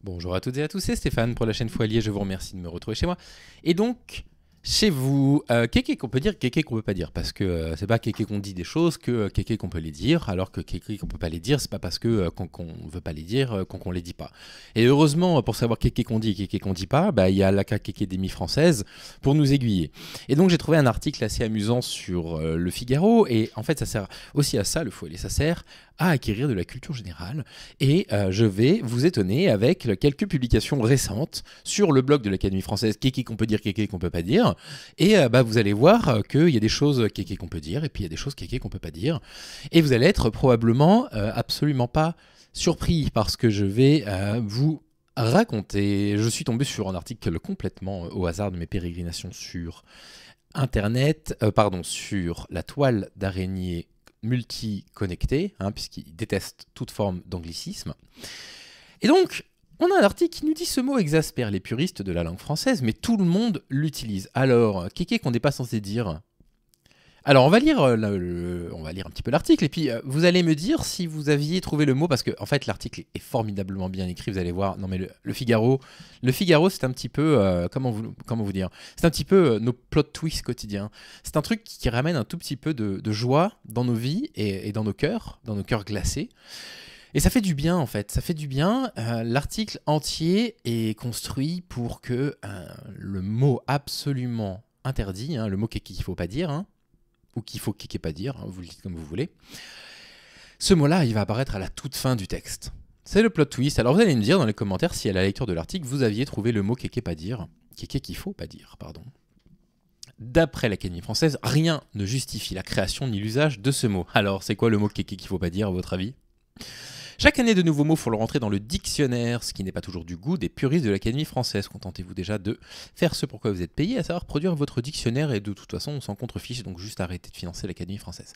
Bonjour à toutes et à tous, c'est Stéphane pour la chaîne Foilier, je vous remercie de me retrouver chez moi. Et donc, chez vous, kéké qu'on peut dire, kéké qu'on peut pas dire, parce que c'est pas kéké qu'on dit des choses que kéké qu'on peut les dire, alors que kéké qu'on peut pas les dire, c'est pas parce que qu'on veut pas les dire qu'on les dit pas. Et heureusement, pour savoir kéké qu'on dit et kéké qu'on dit pas, bah, il y a la Kékédémie française pour nous aiguiller. Et donc j'ai trouvé un article assez amusant sur le Figaro, et en fait ça sert aussi à ça, le Foilier, ça sert à acquérir de la culture générale. Et je vais vous étonner avec quelques publications récentes sur le blog de l'Académie française, kéké qu'on peut dire, kéké qu'on peut pas dire. Et vous allez voir qu'il y a des choses kéké qu'on peut dire, et puis il y a des choses kéké qu'on peut pas dire. Et vous allez être probablement absolument pas surpris parce que je vais vous raconter. Je suis tombé sur un article complètement au hasard de mes pérégrinations sur Internet, sur la toile d'araignée multi-connectée, puisqu'il déteste toute forme d'anglicisme. Et donc, on a un article qui nous dit: ce mot exaspère les puristes de la langue française, mais tout le monde l'utilise. Alors, kéké qu'on n'est pas censé dire. Alors, on va lire un petit peu l'article, et puis vous allez me dire si vous aviez trouvé le mot, parce que en fait, l'article est formidablement bien écrit, vous allez voir. Non mais le Figaro, c'est un petit peu, comment vous dire, c'est un petit peu nos plot twists quotidiens. C'est un truc qui ramène un tout petit peu de joie dans nos vies et dans nos cœurs glacés. Et ça fait du bien en fait, ça fait du bien. L'article entier est construit pour que le mot absolument interdit, le mot qu'il ne faut pas dire, ou qu'il faut kéké pas dire, vous le dites comme vous voulez, ce mot-là, il va apparaître à la toute fin du texte. C'est le plot twist. Alors vous allez me dire dans les commentaires si à la lecture de l'article, vous aviez trouvé le mot kéké pas dire, kéké qu'il faut pas dire, pardon. D'après l'Académie française, rien ne justifie la création ni l'usage de ce mot. Alors c'est quoi le mot kéké qu'il faut pas dire à votre avis ? Chaque année, de nouveaux mots font leur entrée dans le dictionnaire, ce qui n'est pas toujours du goût des puristes de l'Académie française. Contentez-vous déjà de faire ce pourquoi vous êtes payé, à savoir produire votre dictionnaire, et de toute façon, on s'en contrefiche, donc juste arrêtez de financer l'Académie française.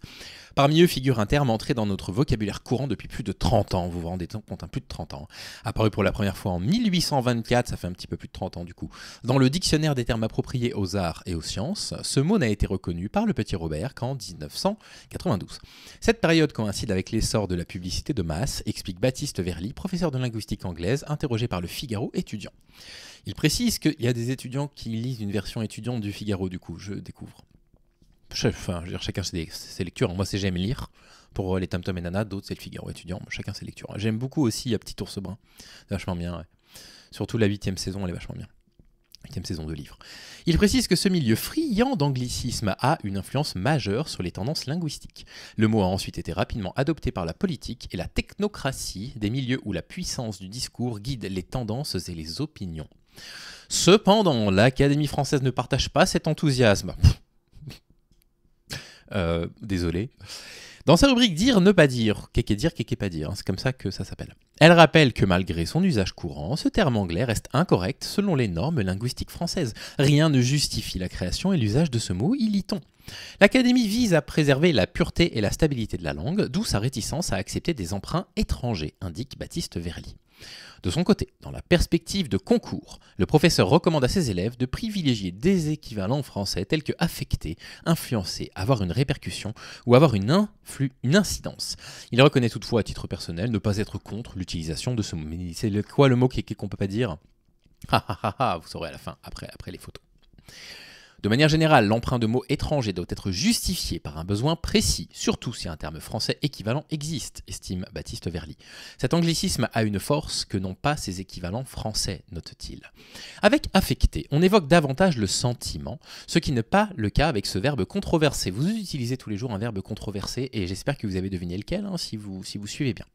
Parmi eux figure un terme entré dans notre vocabulaire courant depuis plus de 30 ans. Vous vous rendez compte, plus de 30 ans. Apparu pour la première fois en 1824, ça fait un petit peu plus de 30 ans du coup, dans le dictionnaire des termes appropriés aux arts et aux sciences, ce mot n'a été reconnu par le petit Robert qu'en 1992. Cette période coïncide avec l'essor de la publicité de masse, explique Baptiste Verly, professeur de linguistique anglaise, interrogé par le Figaro étudiant. Il précise qu'il y a des étudiants qui lisent une version étudiante du Figaro, du coup, je découvre. Enfin, je veux dire, chacun ses lectures. Moi, c'est j'aime lire. Pour les Tom Tom et Nana, d'autres, c'est le Figaro étudiant. Chacun ses lectures. J'aime beaucoup aussi Petit Ours Brun. C'est vachement bien, ouais. Surtout la 8e saison, elle est vachement bien. 8e saison de livre. Il précise que ce milieu friand d'anglicisme a une influence majeure sur les tendances linguistiques. Le mot a ensuite été rapidement adopté par la politique et la technocratie, des milieux où la puissance du discours guide les tendances et les opinions. Cependant, l'Académie française ne partage pas cet enthousiasme. Désolé. Dans sa rubrique Dire, ne pas dire, kéké pas dire, c'est comme ça que ça s'appelle. Elle rappelle que malgré son usage courant, ce terme anglais reste incorrect selon les normes linguistiques françaises. Rien ne justifie la création et l'usage de ce mot, y lit-on. L'Académie vise à préserver la pureté et la stabilité de la langue, d'où sa réticence à accepter des emprunts étrangers, indique Baptiste Verly. De son côté, dans la perspective de concours, le professeur recommande à ses élèves de privilégier des équivalents français tels que affecter, influencer, avoir une répercussion ou avoir une incidence. Il reconnaît toutefois à titre personnel ne pas être contre l'utilisation de ce mot. Mais c'est quoi le mot qu'on peut pas dire ? Vous saurez à la fin, après les photos. De manière générale, l'emprunt de mots étrangers doit être justifié par un besoin précis, surtout si un terme français équivalent existe, estime Baptiste Verly. Cet anglicisme a une force que n'ont pas ses équivalents français, note-t-il. Avec affecter, on évoque davantage le sentiment, ce qui n'est pas le cas avec ce verbe controversé. Vous utilisez tous les jours un verbe controversé, et j'espère que vous avez deviné lequel, si vous suivez bien.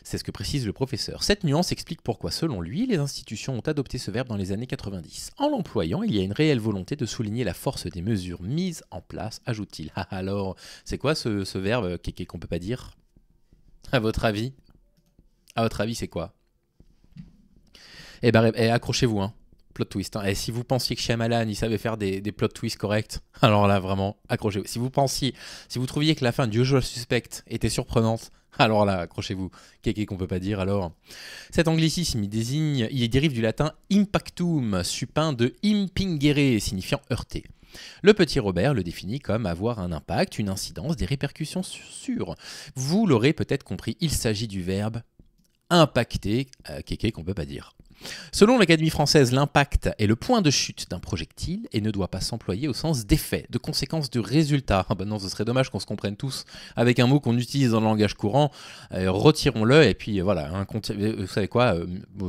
C'est ce que précise le professeur. Cette nuance explique pourquoi, selon lui, les institutions ont adopté ce verbe dans les années 90. En l'employant, il y a une réelle volonté de souligner la force des mesures mises en place, ajoute-t-il. Alors, c'est quoi ce verbe kéké qu'on peut pas dire ? À votre avis, c'est quoi ? Accrochez-vous, plot twist. Et si vous pensiez que Shyamalan, il savait faire des plot twists corrects, alors là, vraiment, accrochez-vous. Si vous trouviez que la fin du Usual Suspect était surprenante, alors là, accrochez-vous, kéké qu'on peut pas dire, alors. Cet anglicisme, il dérive du latin impactum, supin de impingere, signifiant heurter. Le petit Robert le définit comme avoir un impact, une incidence, des répercussions sur. Vous l'aurez peut-être compris, il s'agit du verbe impacter, kéké qu'on peut pas dire. Selon l'Académie française, l'impact est le point de chute d'un projectile et ne doit pas s'employer au sens d'effet, de conséquence, de résultat. Ah ben non, ce serait dommage qu'on se comprenne tous avec un mot qu'on utilise dans le langage courant. Retirons-le et puis voilà. Vous savez quoi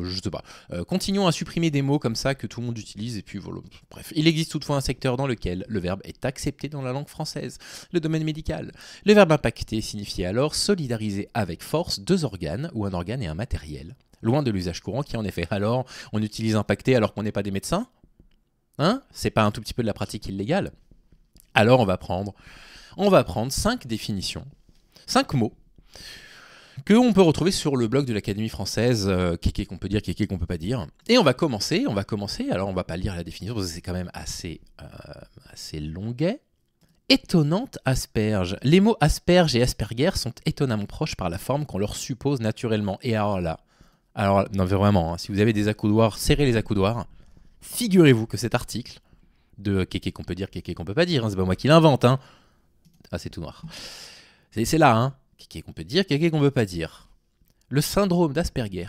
je sais pas. Continuons à supprimer des mots comme ça que tout le monde utilise et puis voilà. Bref, il existe toutefois un secteur dans lequel le verbe est accepté dans la langue française, le domaine médical. Le verbe impacter signifie alors solidariser avec force deux organes ou un organe et un matériel. Loin de l'usage courant qui en est fait. Alors, on utilise impacter alors qu'on n'est pas des médecins? Hein? C'est pas un tout petit peu de la pratique illégale? Alors, on va prendre 5 définitions, 5 mots qu'on peut retrouver sur le blog de l'Académie française, kéké qu'on peut dire, kéké qu'on peut pas dire. Et on va commencer, alors on va pas lire la définition parce que c'est quand même assez longuet. Étonnante asperge. Les mots asperge et asperger sont étonnamment proches par la forme qu'on leur suppose naturellement. Et alors là, non, vraiment, hein, si vous avez des accoudoirs, serrez les accoudoirs. Figurez-vous que cet article de kéké qu'on peut dire, kéké qu'on peut pas dire, hein, c'est pas moi qui l'invente. Hein. Ah, c'est tout noir. C'est là, hein. Kéké qu'on peut dire, kéké qu'on peut pas dire. Le syndrome d'Asperger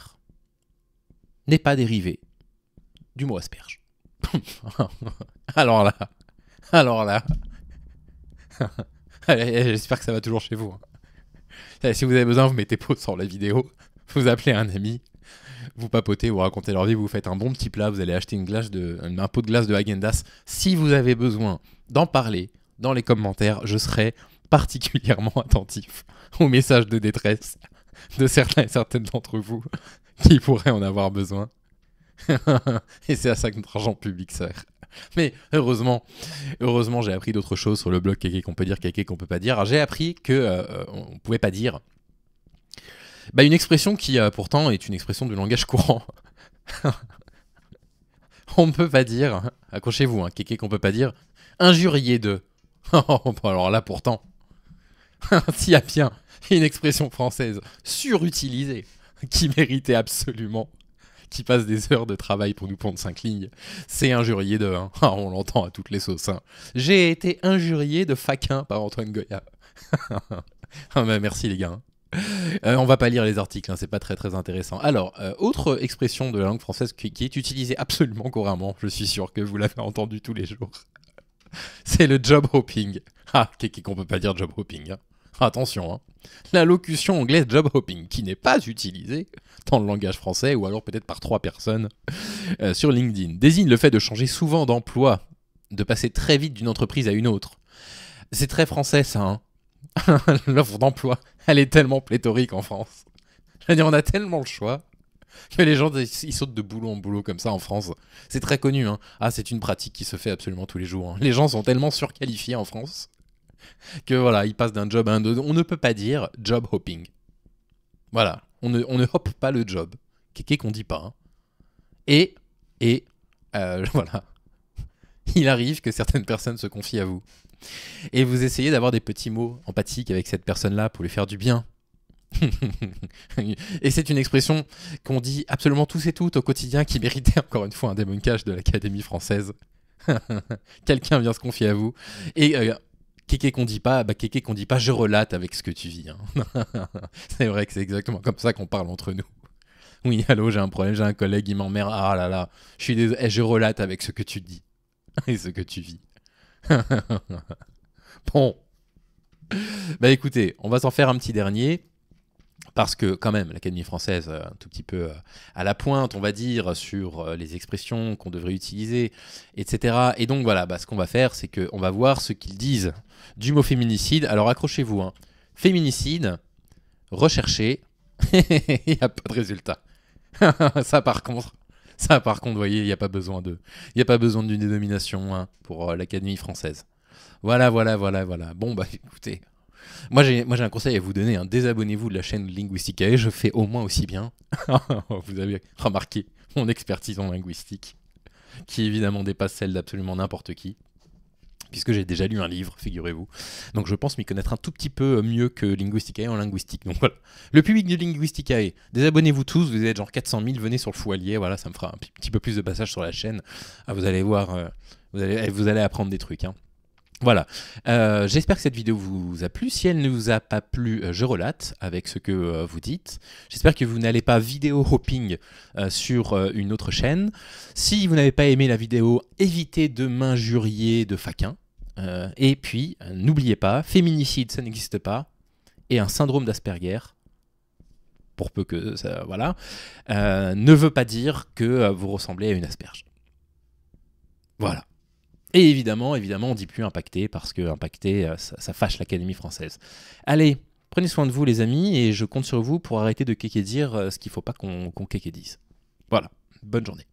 n'est pas dérivé du mot asperge. Alors là. J'espère que ça va toujours chez vous. Hein. Si vous avez besoin, vous mettez pause sur la vidéo, vous appelez un ami. Vous papotez, vous racontez leur vie, vous faites un bon petit plat, vous allez acheter un pot de glace de Häagen-Dazs. Si vous avez besoin d'en parler dans les commentaires, je serai particulièrement attentif aux messages de détresse de certains et certaines d'entre vous qui pourraient en avoir besoin. Et c'est à ça que notre argent public sert. Mais heureusement, j'ai appris d'autres choses sur le blog kéké qu'on peut dire, kéké qu'on peut pas dire. Alors, j'ai appris que on pouvait pas dire une expression qui pourtant est une expression du langage courant. On ne peut pas dire, accrochez-vous, hein, kéké qu'on peut pas dire, injurier de. Alors là pourtant, s'il y a bien une expression française surutilisée qui méritait absolument qui passe des heures de travail pour nous pondre 5 lignes, c'est injurier de. Hein. On l'entend à toutes les sauces. Hein. J'ai été injurié de faquin par Antoine Goya. Merci les gars. On va pas lire les articles, hein, c'est pas très très intéressant. Alors, autre expression de la langue française qui est utilisée absolument couramment, je suis sûr que vous l'avez entendu tous les jours, c'est le job hopping. Ah, qu'on peut pas dire job hopping. Hein. Attention, hein. La locution anglaise job hopping, qui n'est pas utilisée dans le langage français, ou alors peut-être par 3 personnes sur LinkedIn, désigne le fait de changer souvent d'emploi, de passer très vite d'une entreprise à une autre. C'est très français ça, hein. L'offre d'emploi, elle est tellement pléthorique en France. Je veux dire, on a tellement le choix que les gens ils sautent de boulot en boulot comme ça en France. C'est très connu. Hein. Ah, c'est une pratique qui se fait absolument tous les jours. Hein. Les gens sont tellement surqualifiés en France que voilà, ils passent d'un job à un autre. On ne peut pas dire job hopping. Voilà, on ne hoppe pas le job. Kéké qu'on dit pas. Hein. Et voilà, il arrive que certaines personnes se confient à vous. Et vous essayez d'avoir des petits mots empathiques avec cette personne-là pour lui faire du bien. Et c'est une expression qu'on dit absolument tous et toutes au quotidien qui méritait encore une fois un débunkage de l'Académie française. Quelqu'un vient se confier à vous et kéké qu'on dit pas, je relate avec ce que tu vis. Hein. C'est vrai que c'est exactement comme ça qu'on parle entre nous. Oui, allô, j'ai un problème, j'ai un collègue, il m'emmerde. Ah là là, je suis désolé, je relate avec ce que tu dis et ce que tu vis. Bon, écoutez, on va s'en faire un petit dernier parce que quand même l'Académie française un tout petit peu à la pointe, on va dire, sur les expressions qu'on devrait utiliser, etc. Et donc voilà, ce qu'on va faire, c'est qu'on va voir ce qu'ils disent du mot féminicide. Alors accrochez-vous, hein. Féminicide, recherché, il n'y a pas de résultat. Ça par contre, vous voyez, il n'y a pas besoin d'une dénomination hein, pour l'Académie française. Voilà. Bon, écoutez, moi j'ai un conseil à vous donner. Hein. Désabonnez-vous de la chaîne Linguisticae, je fais au moins aussi bien. Vous avez remarqué mon expertise en linguistique, qui évidemment dépasse celle d'absolument n'importe qui. Puisque j'ai déjà lu un livre, figurez-vous. Donc je pense m'y connaître un tout petit peu mieux que Linguisticae en linguistique. Donc voilà. Le public de Linguisticae, désabonnez-vous tous, vous êtes genre 400 000, venez sur le Foualier, voilà, ça me fera un petit peu plus de passage sur la chaîne. Ah, vous allez voir, vous allez apprendre des trucs. Hein. Voilà. J'espère que cette vidéo vous a plu. Si elle ne vous a pas plu, je relate avec ce que vous dites. J'espère que vous n'allez pas vidéo hopping sur une autre chaîne. Si vous n'avez pas aimé la vidéo, évitez de m'injurier de faquin. Et puis, n'oubliez pas, féminicide, ça n'existe pas. Et un syndrome d'Asperger, pour peu que ça, voilà, ne veut pas dire que vous ressemblez à une asperge. Voilà. Et évidemment, on ne dit plus impacté parce que impacté, ça fâche l'Académie française. Allez, prenez soin de vous les amis et je compte sur vous pour arrêter de kéké dire ce qu'il ne faut pas qu'on kéké dise. Voilà, bonne journée.